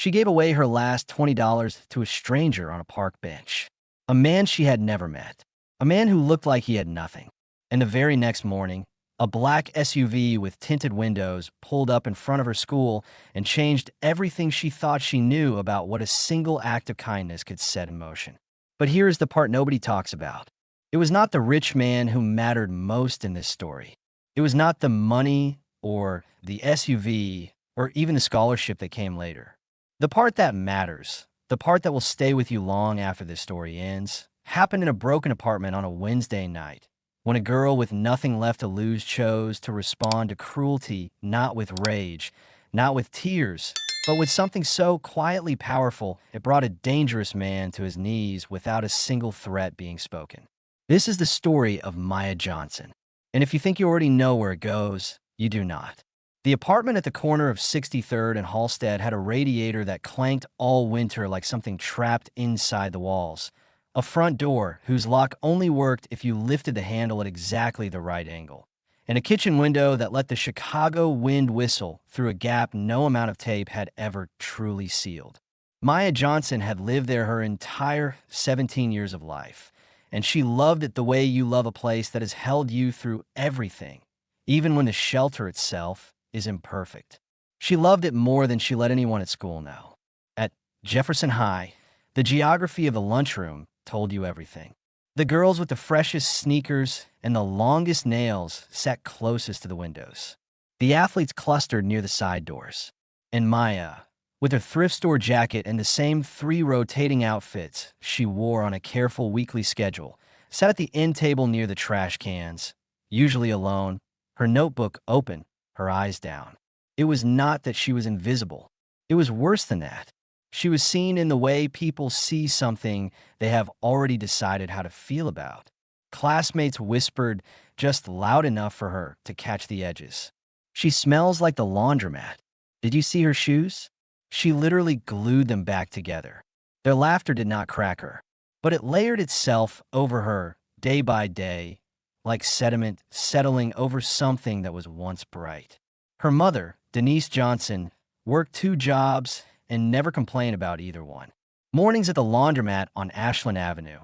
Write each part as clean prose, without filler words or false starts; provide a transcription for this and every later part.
She gave away her last $20 to a stranger on a park bench, a man she had never met, a man who looked like he had nothing. And the very next morning, a black SUV with tinted windows pulled up in front of her school and changed everything she thought she knew about what a single act of kindness could set in motion. But here is the part nobody talks about. It was not the rich man who mattered most in this story. It was not the money or the SUV or even the scholarship that came later. The part that matters, the part that will stay with you long after this story ends, happened in a broken apartment on a Wednesday night, when a girl with nothing left to lose chose to respond to cruelty not with rage, not with tears, but with something so quietly powerful it brought a dangerous man to his knees without a single threat being spoken. This is the story of Maya Johnson. And if you think you already know where it goes, you do not. The apartment at the corner of 63rd and Halstead had a radiator that clanked all winter like something trapped inside the walls, a front door whose lock only worked if you lifted the handle at exactly the right angle, and a kitchen window that let the Chicago wind whistle through a gap no amount of tape had ever truly sealed. Maya Johnson had lived there her entire 17 years of life, and she loved it the way you love a place that has held you through everything, even when the shelter itself is imperfect. She loved it more than she let anyone at school know. At Jefferson High, the geography of the lunchroom told you everything. The girls with the freshest sneakers and the longest nails sat closest to the windows. The athletes clustered near the side doors. And Maya, with her thrift store jacket and the same 3 rotating outfits she wore on a careful weekly schedule, sat at the end table near the trash cans, usually alone, her notebook open, her eyes down. It was not that she was invisible. It was worse than that. She was seen in the way people see something they have already decided how to feel about. Classmates whispered just loud enough for her to catch the edges. She smells like the laundromat. Did you see her shoes? She literally glued them back together. Their laughter did not crack her, but it layered itself over her day by day, like sediment settling over something that was once bright. Her mother, Denise Johnson, worked 2 jobs and never complained about either one. Mornings at the laundromat on Ashland Avenue,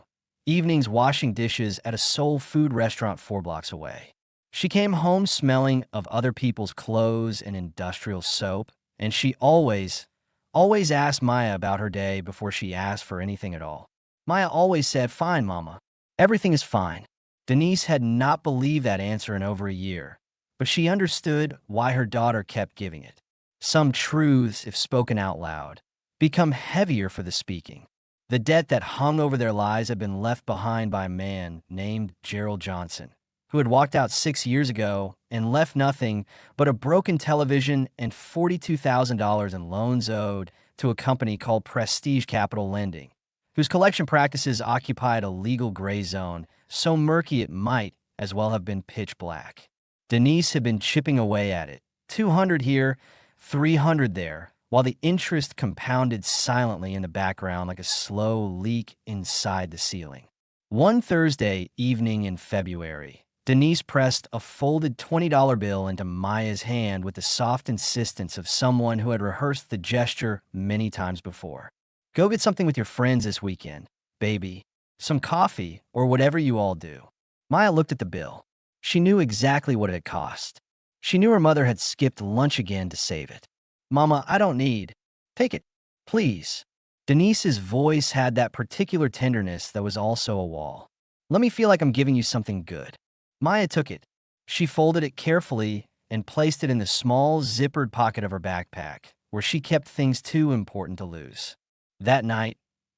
evenings washing dishes at a soul food restaurant 4 blocks away. She came home smelling of other people's clothes and industrial soap, and she always asked Maya about her day before she asked for anything at all. Maya always said, "Fine, Mama. Everything is fine." Denise had not believed that answer in over a year, but she understood why her daughter kept giving it. Some truths, if spoken out loud, become heavier for the speaking. The debt that hung over their lives had been left behind by a man named Gerald Johnson, who had walked out 6 years ago and left nothing but a broken television and $42,000 in loans owed to a company called Prestige Capital Lending, whose collection practices occupied a legal gray zone so murky it might as well have been pitch black. Denise had been chipping away at it, 200 here, 300 there, while the interest compounded silently in the background like a slow leak inside the ceiling. One Thursday evening in February, Denise pressed a folded $20 bill into Maya's hand with the soft insistence of someone who had rehearsed the gesture many times before. "Go get something with your friends this weekend, baby. Some coffee or whatever you all do." Maya looked at the bill. She knew exactly what it had cost. She knew her mother had skipped lunch again to save it. "Mama, I don't need. Take it, please." Denise's voice had that particular tenderness that was also a wall. "Let me feel like I'm giving you something good." Maya took it. She folded it carefully and placed it in the small, zippered pocket of her backpack, where she kept things too important to lose. That night,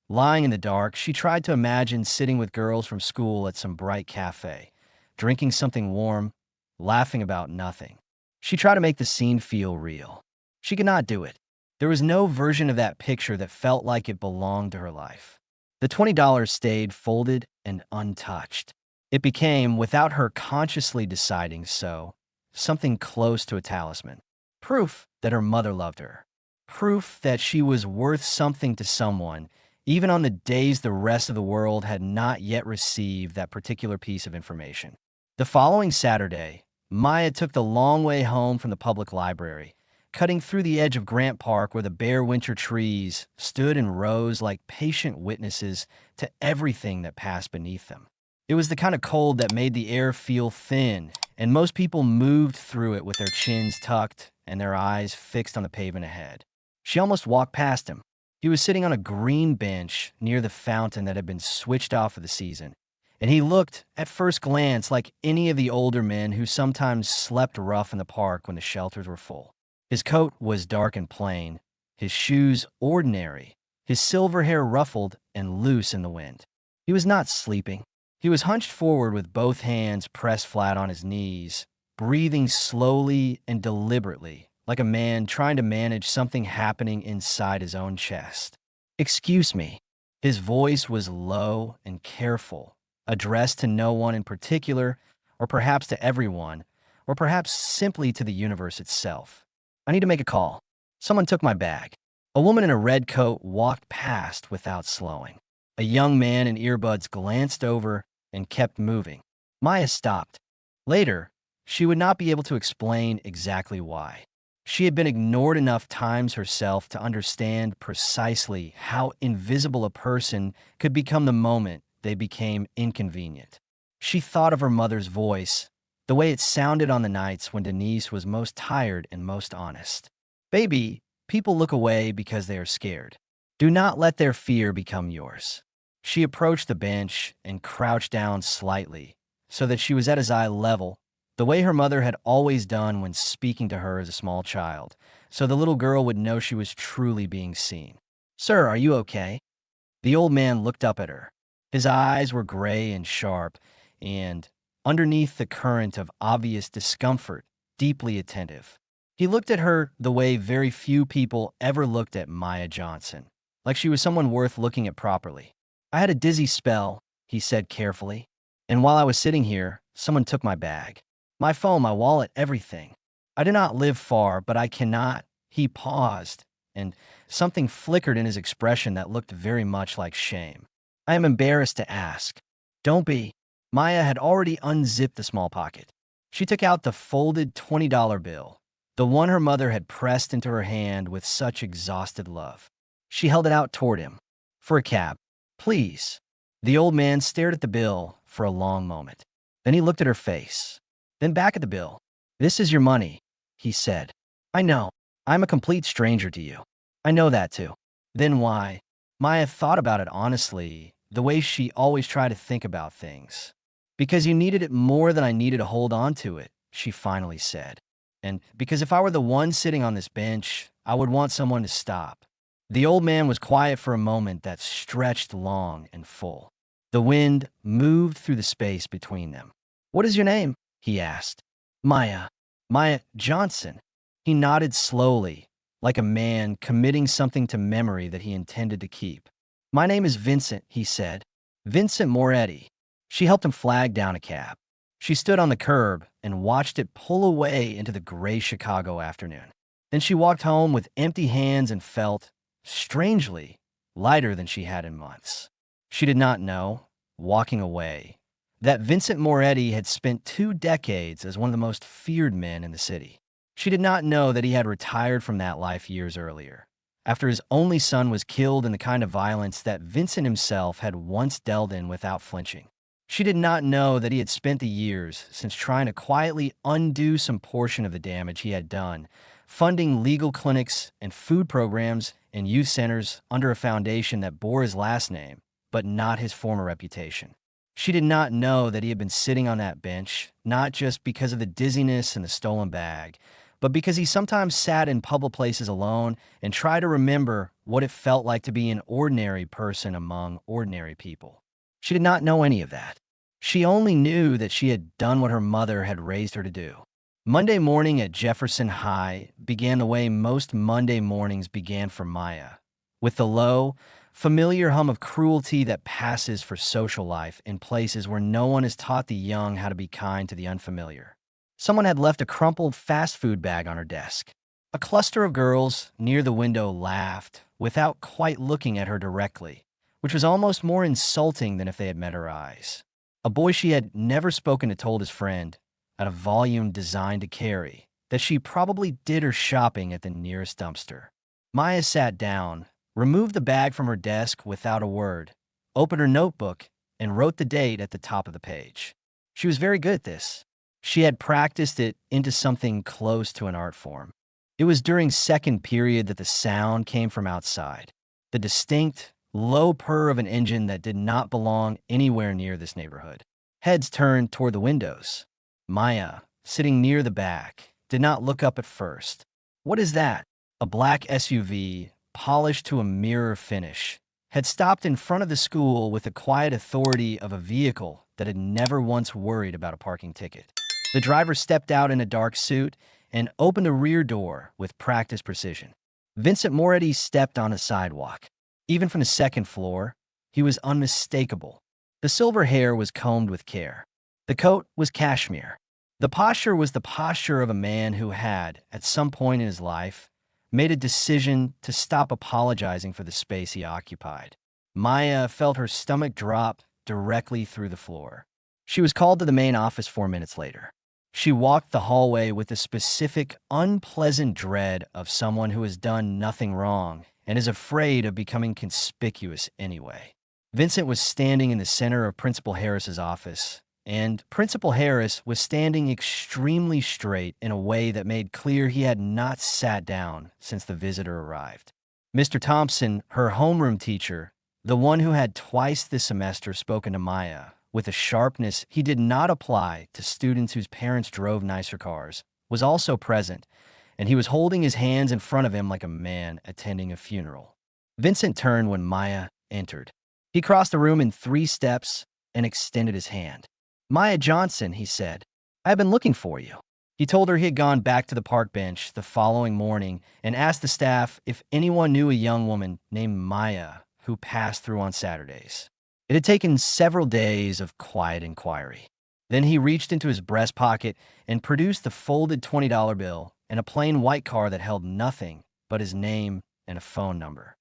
lying in the dark, she tried to imagine sitting with girls from school at some bright cafe, drinking something warm, laughing about nothing. She tried to make the scene feel real. She could not do it. There was no version of that picture that felt like it belonged to her life. The $20 stayed folded and untouched. It became, without her consciously deciding so, something close to a talisman. Proof that her mother loved her. Proof that she was worth something to someone, even on the days the rest of the world had not yet received that particular piece of information. The following Saturday, Maya took the long way home from the public library, cutting through the edge of Grant Park where the bare winter trees stood in rows like patient witnesses to everything that passed beneath them. It was the kind of cold that made the air feel thin, and most people moved through it with their chins tucked and their eyes fixed on the pavement ahead. She almost walked past him. He was sitting on a green bench near the fountain that had been switched off for the season, and he looked, at first glance, like any of the older men who sometimes slept rough in the park when the shelters were full. His coat was dark and plain, his shoes ordinary, his silver hair ruffled and loose in the wind. He was not sleeping. He was hunched forward with both hands pressed flat on his knees, breathing slowly and deliberately, like a man trying to manage something happening inside his own chest. "Excuse me." His voice was low and careful, addressed to no one in particular, or perhaps to everyone, or perhaps simply to the universe itself. "I need to make a call. Someone took my bag." A woman in a red coat walked past without slowing. A young man in earbuds glanced over and kept moving. Maya stopped. Later, she would not be able to explain exactly why. She had been ignored enough times herself to understand precisely how invisible a person could become the moment they became inconvenient. She thought of her mother's voice, the way it sounded on the nights when Denise was most tired and most honest. "Baby, people look away because they are scared. Do not let their fear become yours." She approached the bench and crouched down slightly so that she was at his eye level, the way her mother had always done when speaking to her as a small child, so the little girl would know she was truly being seen. "Sir, are you okay?" The old man looked up at her. His eyes were gray and sharp, and, underneath the current of obvious discomfort, deeply attentive. He looked at her the way very few people ever looked at Maya Johnson, like she was someone worth looking at properly. "I had a dizzy spell," he said carefully, "and while I was sitting here, someone took my bag. My phone, my wallet, everything. I do not live far, but I cannot—" He paused, and something flickered in his expression that looked very much like shame. "I am embarrassed to ask." "Don't be." Maya had already unzipped the small pocket. She took out the folded $20 bill, the one her mother had pressed into her hand with such exhausted love. She held it out toward him. "For a cab, please." The old man stared at the bill for a long moment. Then he looked at her face, then back at the bill. "This is your money," he said. "I know. I'm a complete stranger to you. I know that too." Then why? Maya thought about it honestly, the way she always tried to think about things. "Because you needed it more than I needed to hold on to it," she finally said. "And because if I were the one sitting on this bench, I would want someone to stop." The old man was quiet for a moment that stretched long and full. The wind moved through the space between them. "What is your name?" he asked. "Maya." "Maya Johnson." He nodded slowly, like a man committing something to memory that he intended to keep. "My name is Vincent," he said. "Vincent Moretti." She helped him flag down a cab. She stood on the curb and watched it pull away into the gray Chicago afternoon. Then she walked home with empty hands and felt, strangely, lighter than she had in months. She did not know, walking away, that Vincent Moretti had spent 2 decades as one of the most feared men in the city. She did not know that he had retired from that life years earlier, after his only son was killed in the kind of violence that Vincent himself had once dealt in without flinching. She did not know that he had spent the years since trying to quietly undo some portion of the damage he had done, funding legal clinics and food programs and youth centers under a foundation that bore his last name, but not his former reputation. She did not know that he had been sitting on that bench, not just because of the dizziness and the stolen bag, but because he sometimes sat in public places alone and tried to remember what it felt like to be an ordinary person among ordinary people. She did not know any of that. She only knew that she had done what her mother had raised her to do. Monday morning at Jefferson High began the way most Monday mornings began for Maya, with the low, familiar hum of cruelty that passes for social life in places where no one has taught the young how to be kind to the unfamiliar. Someone had left a crumpled fast food bag on her desk. A cluster of girls near the window laughed without quite looking at her directly, which was almost more insulting than if they had met her eyes. A boy she had never spoken to told his friend, at a volume designed to carry, that she probably did her shopping at the nearest dumpster. Maya sat down, removed the bag from her desk without a word, opened her notebook, and wrote the date at the top of the page. She was very good at this. She had practiced it into something close to an art form. It was during second period that the sound came from outside. The distinct, low purr of an engine that did not belong anywhere near this neighborhood. Heads turned toward the windows. Maya, sitting near the back, did not look up at first. What is that? A black SUV, polished to a mirror finish, had stopped in front of the school with the quiet authority of a vehicle that had never once worried about a parking ticket. The driver stepped out in a dark suit and opened a rear door with practiced precision. Vincent Moretti stepped on a sidewalk. Even from the second floor, he was unmistakable. The silver hair was combed with care. The coat was cashmere. The posture was the posture of a man who had, at some point in his life, made a decision to stop apologizing for the space he occupied. Maya felt her stomach drop directly through the floor. She was called to the main office 4 minutes later. She walked the hallway with the specific, unpleasant dread of someone who has done nothing wrong and is afraid of becoming conspicuous anyway. Vincent was standing in the center of Principal Harris's office, and Principal Harris was standing extremely straight in a way that made clear he had not sat down since the visitor arrived. Mr. Thompson, her homeroom teacher, the one who had twice this semester spoken to Maya with a sharpness he did not apply to students whose parents drove nicer cars, was also present, and he was holding his hands in front of him like a man attending a funeral. Vincent turned when Maya entered. He crossed the room in 3 steps and extended his hand. "Maya Johnson," he said, "I have been looking for you." He told her he had gone back to the park bench the following morning and asked the staff if anyone knew a young woman named Maya who passed through on Saturdays. It had taken several days of quiet inquiry. Then he reached into his breast pocket and produced the folded $20 bill and a plain white card that held nothing but his name and a phone number.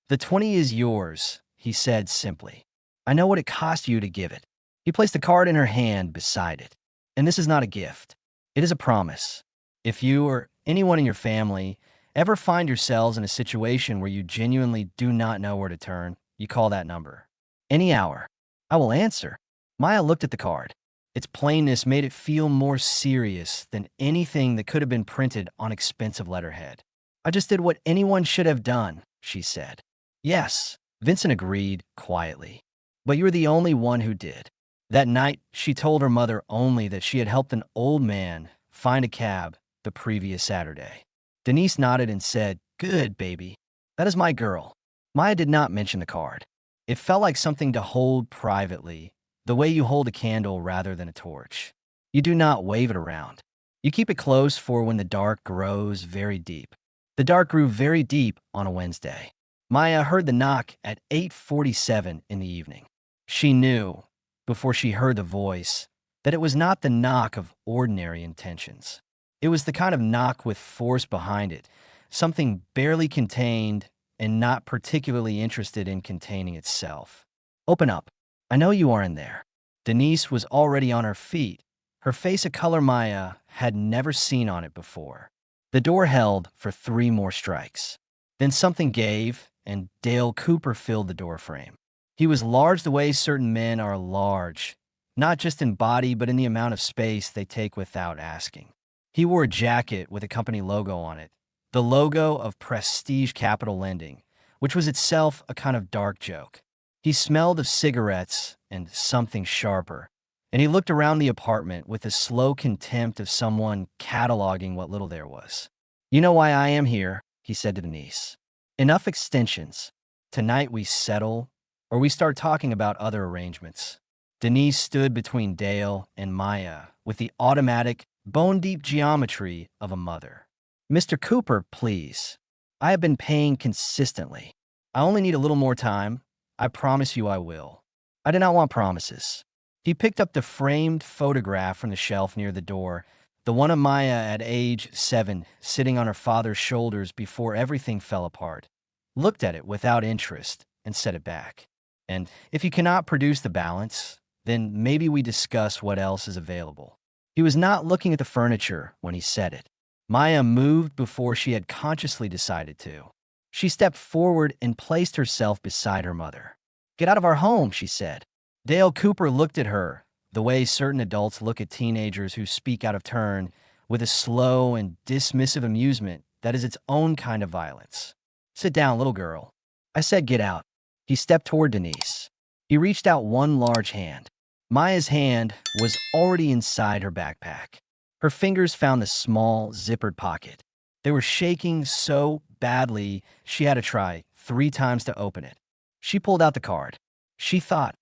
"The 20 is yours," he said simply. "I know what it cost you to give it." He placed the card in her hand beside it. "And this is not a gift. It is a promise. If you or anyone in your family ever find yourselves in a situation where you genuinely do not know where to turn, you call that number. Any hour. I will answer." Maya looked at the card. Its plainness made it feel more serious than anything that could have been printed on expensive letterhead. "I just did what anyone should have done," she said. "Yes," Vincent agreed quietly. "But you were the only one who did." That night, she told her mother only that she had helped an old man find a cab the previous Saturday. Denise nodded and said, "Good, baby. That is my girl." Maya did not mention the card. It felt like something to hold privately, the way you hold a candle rather than a torch. You do not wave it around. You keep it close for when the dark grows very deep. The dark grew very deep on a Wednesday. Maya heard the knock at 8:47 in the evening. She knew, before she heard the voice, that it was not the knock of ordinary intentions. It was the kind of knock with force behind it, something barely contained and not particularly interested in containing itself. "Open up. I know you are in there." Denise was already on her feet, her face a color Maya had never seen on it before. The door held for 3 more strikes. Then something gave, and Dale Cooper filled the doorframe. He was large the way certain men are large, not just in body but in the amount of space they take without asking. He wore a jacket with a company logo on it, the logo of Prestige Capital Lending, which was itself a kind of dark joke. He smelled of cigarettes and something sharper, and he looked around the apartment with the slow contempt of someone cataloging what little there was. "You know why I am here," he said to Denise. "Enough extensions. Tonight we settle, or we start talking about other arrangements." Denise stood between Dale and Maya with the automatic, bone-deep geometry of a mother. "Mr. Cooper, please. I have been paying consistently. I only need a little more time. I promise you I will." "I do not want promises." He picked up the framed photograph from the shelf near the door, the one of Maya at age 7, sitting on her father's shoulders before everything fell apart, looked at it without interest, and set it back. "And if you cannot produce the balance, then maybe we discuss what else is available." He was not looking at the furniture when he said it. Maya moved before she had consciously decided to. She stepped forward and placed herself beside her mother. "Get out of our home," she said. Dale Cooper looked at her, the way certain adults look at teenagers who speak out of turn, with a slow and dismissive amusement that is its own kind of violence. "Sit down, little girl." I said, "Get out." He stepped toward Denise. He reached out one large hand. Maya's hand was already inside her backpack. Her fingers found the small, zippered pocket. They were shaking so badly she had to try 3 times to open it. She pulled out the card. She thought,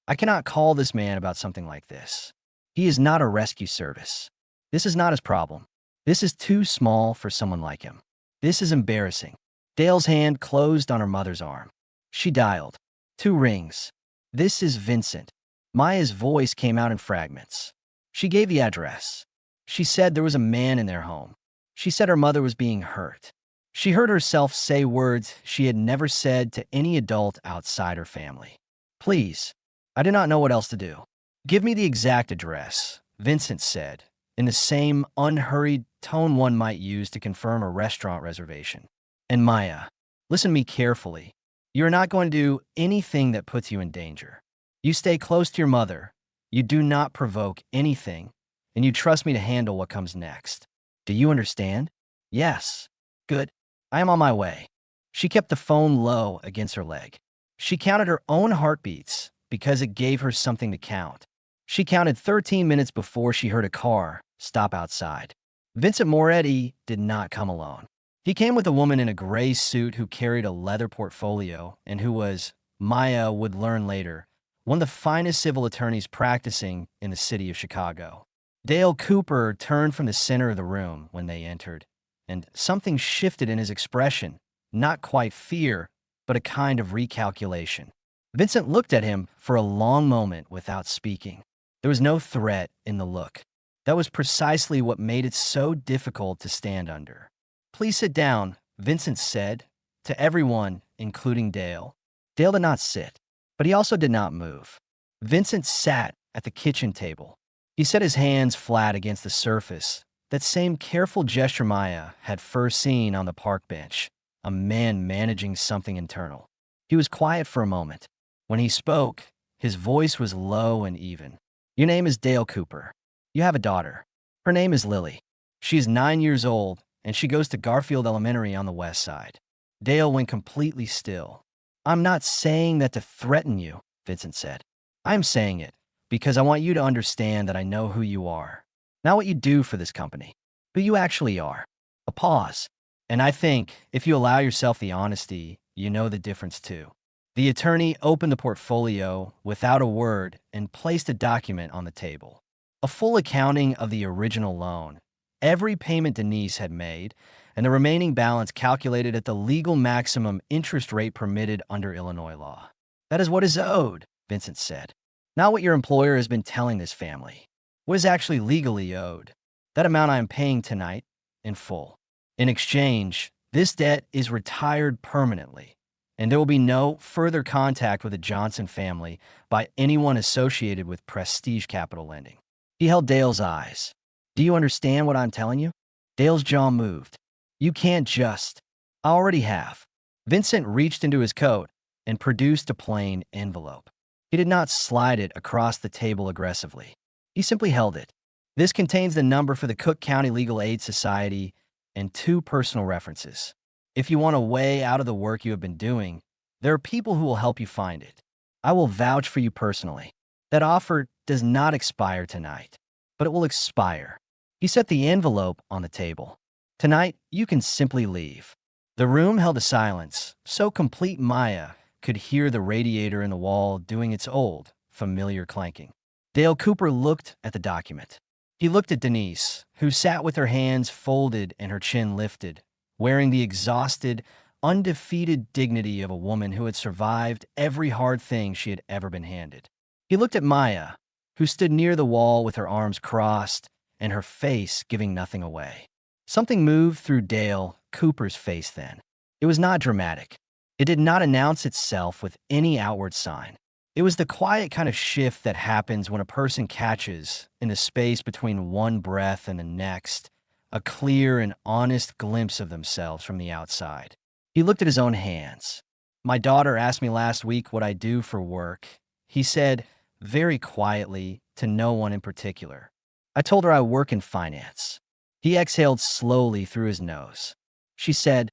"I cannot call this man about something like this. He is not a rescue service. This is not his problem. This is too small for someone like him. This is embarrassing." Dale's hand closed on her mother's arm. She dialed. 2 rings. "This is Vincent." Maya's voice came out in fragments. She gave the address. She said there was a man in their home. She said her mother was being hurt. She heard herself say words she had never said to any adult outside her family. "Please, I do not know what else to do." "Give me the exact address," Vincent said, in the same unhurried tone one might use to confirm a restaurant reservation. "And Maya, listen to me carefully. You are not going to do anything that puts you in danger. You stay close to your mother. You do not provoke anything, and you trust me to handle what comes next. Do you understand?" "Yes." "Good. I am on my way." She kept the phone low against her leg. She counted her own heartbeats because it gave her something to count. She counted 13 minutes before she heard a car stop outside. Vincent Moretti did not come alone. He came with a woman in a gray suit who carried a leather portfolio and who was, Maya would learn later, one of the finest civil attorneys practicing in the city of Chicago. Dale Cooper turned from the center of the room when they entered, and something shifted in his expression, not quite fear, but a kind of recalculation. Vincent looked at him for a long moment without speaking. There was no threat in the look. That was precisely what made it so difficult to stand under. "Please sit down," Vincent said, to everyone, including Dale. Dale did not sit, but he also did not move. Vincent sat at the kitchen table. He set his hands flat against the surface, that same careful gesture Maya had first seen on the park bench, a man managing something internal. He was quiet for a moment. When he spoke, his voice was low and even. "Your name is Dale Cooper. You have a daughter. Her name is Lily. She is 9 years old, and she goes to Garfield Elementary on the west side." Dale went completely still. "I'm not saying that to threaten you," Vincent said. "I'm saying it because I want you to understand that I know who you are. Not what you do for this company, who you actually are." A pause. "And I think if you allow yourself the honesty, you know the difference too." The attorney opened the portfolio without a word and placed a document on the table. A full accounting of the original loan, every payment Denise had made, and the remaining balance calculated at the legal maximum interest rate permitted under Illinois law. "That is what is owed," Vincent said. "Not what your employer has been telling this family. What is actually legally owed. That amount I am paying tonight, in full. In exchange, this debt is retired permanently, and there will be no further contact with the Johnson family by anyone associated with Prestige Capital Lending." He held Dale's eyes. "Do you understand what I'm telling you?" Dale's jaw moved. "You can't just." "I already have." Vincent reached into his coat and produced a plain envelope. He did not slide it across the table aggressively. He simply held it. "This contains the number for the Cook County Legal Aid Society and 2 personal references. If you want a way out of the work you have been doing, there are people who will help you find it. I will vouch for you personally. That offer does not expire tonight, but it will expire." He set the envelope on the table. "Tonight, you can simply leave." The room held a silence, so complete Maya could hear the radiator in the wall doing its old, familiar clanking. Dale Cooper looked at the document. He looked at Denise, who sat with her hands folded and her chin lifted, wearing the exhausted, undefeated dignity of a woman who had survived every hard thing she had ever been handed. He looked at Maya, who stood near the wall with her arms crossed and her face giving nothing away. Something moved through Dale Cooper's face then. It was not dramatic. It did not announce itself with any outward sign. It was the quiet kind of shift that happens when a person catches, in the space between one breath and the next, a clear and honest glimpse of themselves from the outside. He looked at his own hands. My daughter asked me last week what I do for work. He said, very quietly, to no one in particular. I told her I work in finance. He exhaled slowly through his nose. She said,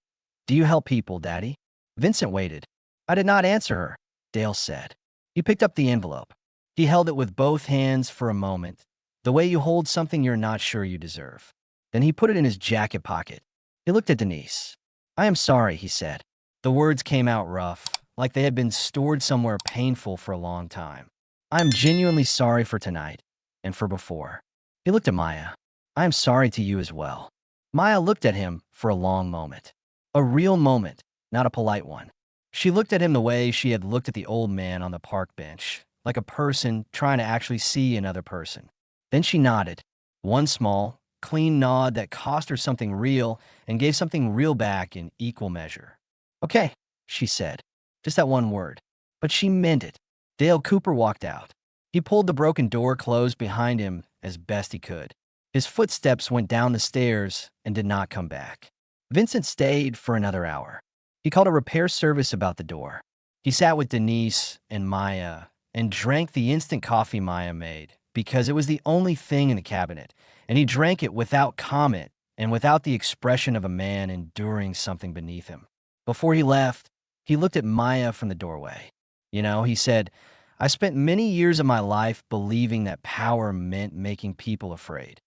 "Do you help people, Daddy?" Vincent waited. "I did not answer her," Dale said. He picked up the envelope. He held it with both hands for a moment, the way you hold something you're not sure you deserve. Then he put it in his jacket pocket. He looked at Denise. "I am sorry," he said. The words came out rough, like they had been stored somewhere painful for a long time. "I am genuinely sorry for tonight, and for before." He looked at Maya. "I am sorry to you as well." Maya looked at him for a long moment. A real moment, not a polite one. She looked at him the way she had looked at the old man on the park bench, like a person trying to actually see another person. Then she nodded. One small, clean nod that cost her something real and gave something real back in equal measure. "Okay," she said. Just that one word. But she meant it. Dale Cooper walked out. He pulled the broken door closed behind him as best he could. His footsteps went down the stairs and did not come back. Vincent stayed for another hour. He called a repair service about the door. He sat with Denise and Maya and drank the instant coffee Maya made because it was the only thing in the cabinet, and he drank it without comment and without the expression of a man enduring something beneath him. Before he left, he looked at Maya from the doorway. "You know," he said, "I spent many years of my life believing that power meant making people afraid."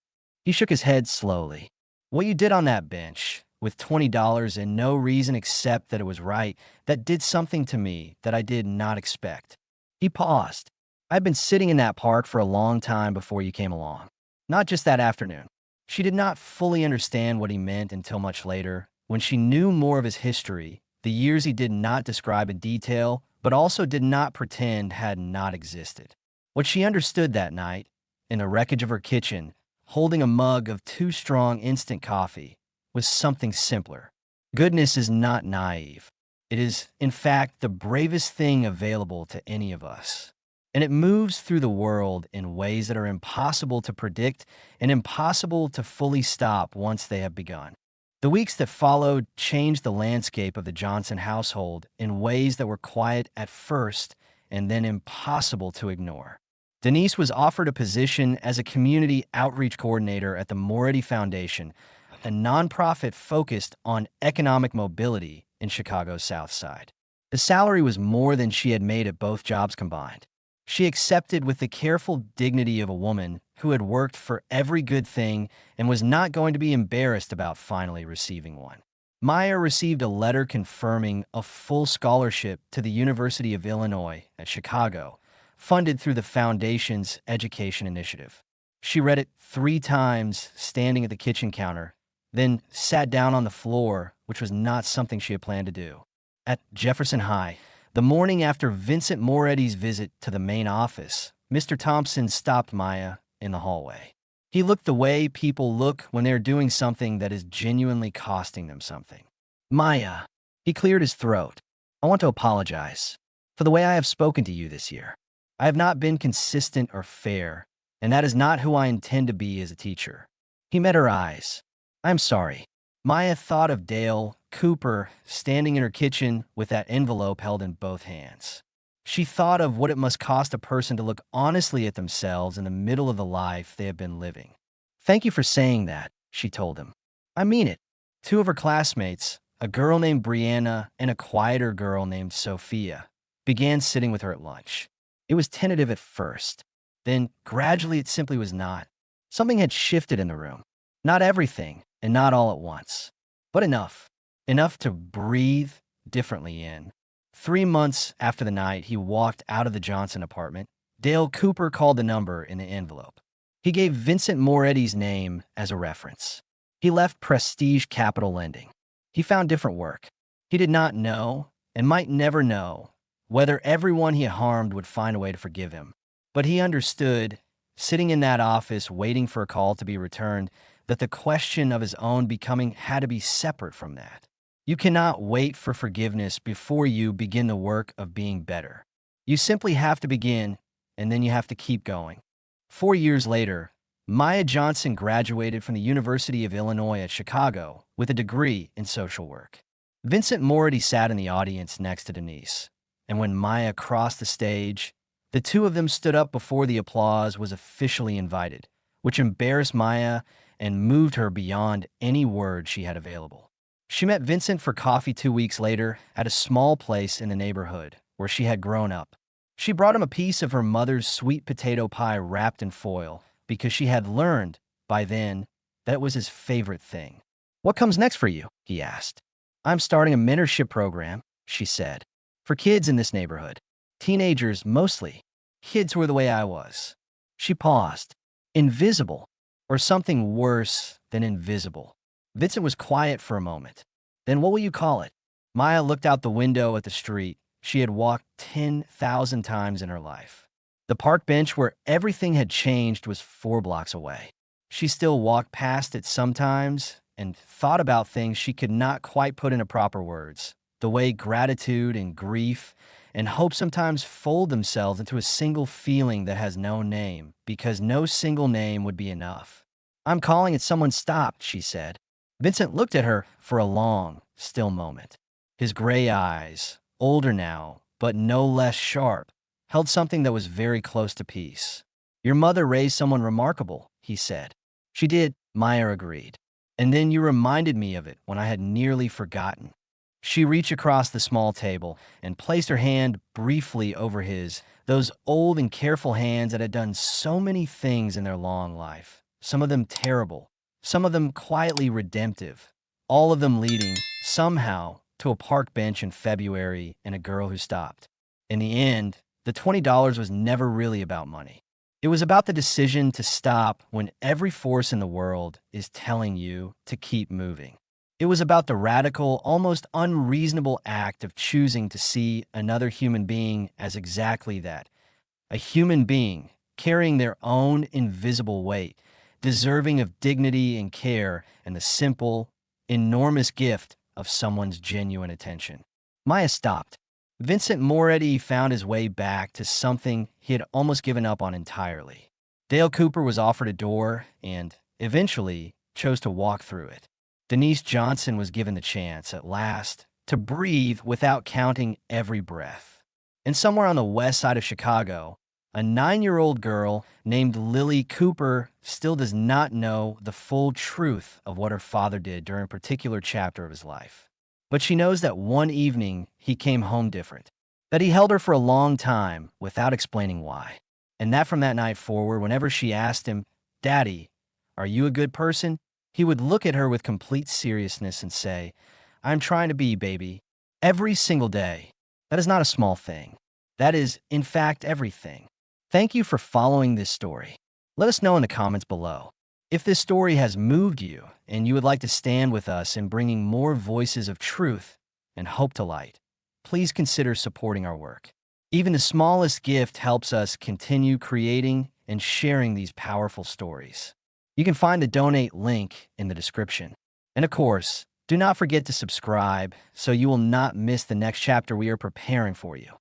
He shook his head slowly. "What you did on that bench, with $20 and no reason except that it was right, that did something to me that I did not expect." He paused. "I'd been sitting in that park for a long time before you came along. Not just that afternoon." She did not fully understand what he meant until much later, when she knew more of his history, the years he did not describe in detail, but also did not pretend had not existed. What she understood that night, in the wreckage of her kitchen, holding a mug of too strong instant coffee, was something simpler. Goodness is not naive. It is, in fact, the bravest thing available to any of us. And it moves through the world in ways that are impossible to predict and impossible to fully stop once they have begun. The weeks that followed changed the landscape of the Johnson household in ways that were quiet at first and then impossible to ignore. Denise was offered a position as a community outreach coordinator at the Moretti Foundation, a nonprofit focused on economic mobility in Chicago's South Side. The salary was more than she had made at both jobs combined. She accepted with the careful dignity of a woman who had worked for every good thing and was not going to be embarrassed about finally receiving one. Maya received a letter confirming a full scholarship to the University of Illinois at Chicago, funded through the Foundation's education initiative. She read it 3 times standing at the kitchen counter, then sat down on the floor, which was not something she had planned to do. At Jefferson High, the morning after Vincent Moretti's visit to the main office, Mr. Thompson stopped Maya in the hallway. He looked the way people look when they're doing something that is genuinely costing them something. "Maya," he cleared his throat, "I want to apologize for the way I have spoken to you this year. I have not been consistent or fair, and that is not who I intend to be as a teacher." He met her eyes. "I am sorry." Maya thought of Dale Cooper standing in her kitchen with that envelope held in both hands. She thought of what it must cost a person to look honestly at themselves in the middle of the life they have been living. "Thank you for saying that," she told him. "I mean it." 2 of her classmates, a girl named Brianna and a quieter girl named Sophia, began sitting with her at lunch. It was tentative at first. Then, gradually, it simply was not. Something had shifted in the room. Not everything, and not all at once, but enough. Enough to breathe differently in. 3 months after the night he walked out of the Johnson apartment, Dale Cooper called the number in the envelope. He gave Vincent Moretti's name as a reference. He left Prestige Capital Lending. He found different work. He did not know, and might never know, whether everyone he harmed would find a way to forgive him. But he understood, sitting in that office waiting for a call to be returned, that the question of his own becoming had to be separate from that. You cannot wait for forgiveness before you begin the work of being better. You simply have to begin, and then you have to keep going. 4 years later, Maya Johnson graduated from the University of Illinois at Chicago with a degree in social work. Vincent Mority sat in the audience next to Denise, and when Maya crossed the stage, the two of them stood up before the applause was officially invited, which embarrassed Maya and moved her beyond any words she had available. She met Vincent for coffee 2 weeks later at a small place in the neighborhood where she had grown up. She brought him a piece of her mother's sweet potato pie wrapped in foil because she had learned by then that it was his favorite thing. "What comes next for you?" he asked. "I'm starting a mentorship program," she said, "for kids in this neighborhood. Teenagers mostly. Kids who are the way I was." She paused. Invisible, or something worse than invisible. Vincent was quiet for a moment. "Then what will you call it?" Maya looked out the window at the street she had walked 10,000 times in her life. The park bench where everything had changed was 4 blocks away. She still walked past it sometimes and thought about things she could not quite put into proper words. The way gratitude and grief and hope sometimes fold themselves into a single feeling that has no name, because no single name would be enough. "I'm calling it Someone Stopped," she said. Vincent looked at her for a long, still moment. His gray eyes, older now, but no less sharp, held something that was very close to peace. "Your mother raised someone remarkable," he said. "She did," Maya agreed. "And then you reminded me of it when I had nearly forgotten." She reached across the small table and placed her hand briefly over his, those old and careful hands that had done so many things in their long life, some of them terrible, some of them quietly redemptive, all of them leading, somehow, to a park bench in February and a girl who stopped. In the end, the $20 was never really about money. It was about the decision to stop when every force in the world is telling you to keep moving. It was about the radical, almost unreasonable act of choosing to see another human being as exactly that, a human being carrying their own invisible weight, deserving of dignity and care and the simple, enormous gift of someone's genuine attention. Maya stopped. Vincent Moretti found his way back to something he had almost given up on entirely. Dale Cooper was offered a door and, eventually, chose to walk through it. Denise Johnson was given the chance, at last, to breathe without counting every breath. And somewhere on the west side of Chicago, a 9-year-old girl named Lily Cooper still does not know the full truth of what her father did during a particular chapter of his life. But she knows that one evening he came home different, that he held her for a long time without explaining why, and that from that night forward, whenever she asked him, "Daddy, are you a good person?" he would look at her with complete seriousness and say, "I'm trying to be, baby, every single day." That is not a small thing. That is, in fact, everything. Thank you for following this story. Let us know in the comments below. If this story has moved you and you would like to stand with us in bringing more voices of truth and hope to light, please consider supporting our work. Even the smallest gift helps us continue creating and sharing these powerful stories. You can find the donate link in the description. And of course, do not forget to subscribe so you will not miss the next chapter we are preparing for you.